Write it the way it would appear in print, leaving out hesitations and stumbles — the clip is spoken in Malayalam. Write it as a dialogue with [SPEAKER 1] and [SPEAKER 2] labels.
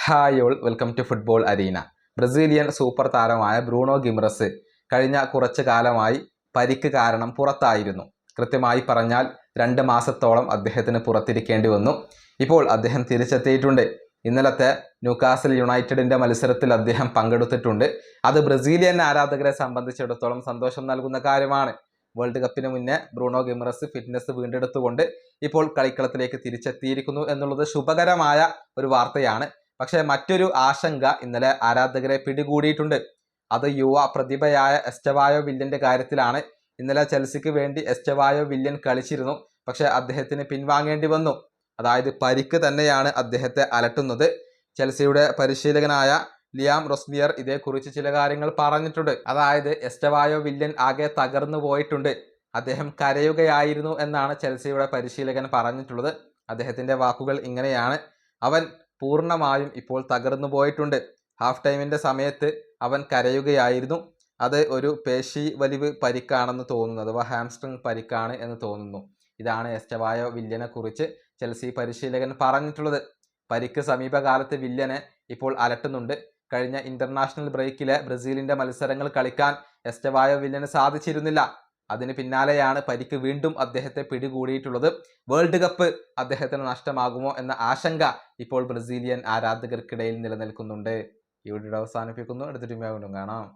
[SPEAKER 1] Hi all, welcome to football arena. Brazilian super താരമായ ബ്രൂണോ ഗിമറസ് കഴിഞ്ഞ കുറച്ചു കാലമായി പരിക്ക് കാരണം പുറത്തായിരുന്നു. കൃത്യമായി പറഞ്ഞാൽ 2 മാസത്തോളം അദ്ദേഹത്തിന് പുറത്തിരിക്കേണ്ടി വന്നു. ഇപ്പോൾ അദ്ദേഹം തിരിച്ചെത്തിയിട്ടുണ്ട്. ഇന്നലത്തെ ന്യൂകാസിൽ യുണൈറ്റഡിൻ്റെ മത്സരത്തിൽ അദ്ദേഹം പങ്കെടുത്തിട്ടുണ്ട്. അത് ബ്രസീലിയൻ ആരാധകരെ സംബന്ധിച്ചിടത്തോളം സന്തോഷം നൽകുന്ന കാര്യമാണ്. വേൾഡ് കപ്പിന് മുന്നേ ബ്രൂണോ ഗിമറസ് ഫിറ്റ്നസ് വീണ്ടെടുത്തുകൊണ്ട് ഇപ്പോൾ കളിക്കളത്തിലേക്ക് തിരിച്ചെത്തിയിരിക്കുന്നു എന്നുള്ളത് ശുഭകരമായ ഒരു വാർത്തയാണ്. പക്ഷേ മറ്റൊരു ആശങ്ക ഇന്നലെ ആരാധകരെ പിടികൂടിയിട്ടുണ്ട്. അത് യുവ പ്രതിഭയായ എസ്റ്റവായോ വില്യൻ്റെ കാര്യത്തിലാണ്. ഇന്നലെ ചെൽസിക്ക് വേണ്ടി എസ്റ്റവായോ വില്യൻ കളിച്ചിരുന്നു. പക്ഷേ അദ്ദേഹത്തിന് പിൻവാങ്ങേണ്ടി വന്നു. അതായത് പരിക്ക് തന്നെയാണ് അദ്ദേഹത്തെ അലട്ടുന്നത്. ചെൽസിയുടെ പരിശീലകനായ ലിയാം റൊസ്നിയർ ഇതേക്കുറിച്ച് ചില കാര്യങ്ങൾ പറഞ്ഞിട്ടുണ്ട്. അതായത് എസ്റ്റവായോ വില്യൻ ആകെ തകർന്നു പോയിട്ടുണ്ട്, അദ്ദേഹം കരയുകയായിരുന്നു എന്നാണ് ചെൽസിയുടെ പരിശീലകൻ പറഞ്ഞിട്ടുള്ളത്. അദ്ദേഹത്തിൻ്റെ വാക്കുകൾ ഇങ്ങനെയാണ്: അവൻ പൂർണ്ണമായും ഇപ്പോൾ തകർന്നു പോയിട്ടുണ്ട്. ഹാഫ് ടൈമിൻ്റെ സമയത്ത് അവൻ കരയുകയായിരുന്നു. അത് ഒരു പേശി വലിവ് പരിക്കാണെന്ന് തോന്നുന്നു, അഥവാ ഹാംസ്ട്രിങ് പരിക്കാണ് എന്ന് തോന്നുന്നു. ഇതാണ് എസ്റ്റവായോ വില്യനെ കുറിച്ച് ചെൽസി പരിശീലകൻ പറഞ്ഞിട്ടുള്ളത്. പരിക്ക് സമീപകാലത്ത് വില്യനെ ഇപ്പോൾ അലട്ടുന്നുണ്ട്. കഴിഞ്ഞ ഇന്റർനാഷണൽ ബ്രേക്കിലെ ബ്രസീലിൻ്റെ മത്സരങ്ങൾ കളിക്കാൻ എസ്റ്റവായോ വില്യന് സാധിച്ചിരുന്നില്ല. അതിന് പിന്നാലെയാണ് പരിക്ക് വീണ്ടും അദ്ദേഹത്തെ പിടികൂടിയിട്ടുള്ളത്. വേൾഡ് കപ്പ് അദ്ദേഹത്തിന് നഷ്ടമാകുമോ എന്ന ആശങ്ക ഇപ്പോൾ ബ്രസീലിയൻ ആരാധകർക്കിടയിൽ നിലനിൽക്കുന്നുണ്ട്. ഈ വീഡിയോ അവസാനിപ്പിക്കുന്നു. അടുത്തൊരു വീണ്ടും കാണാം.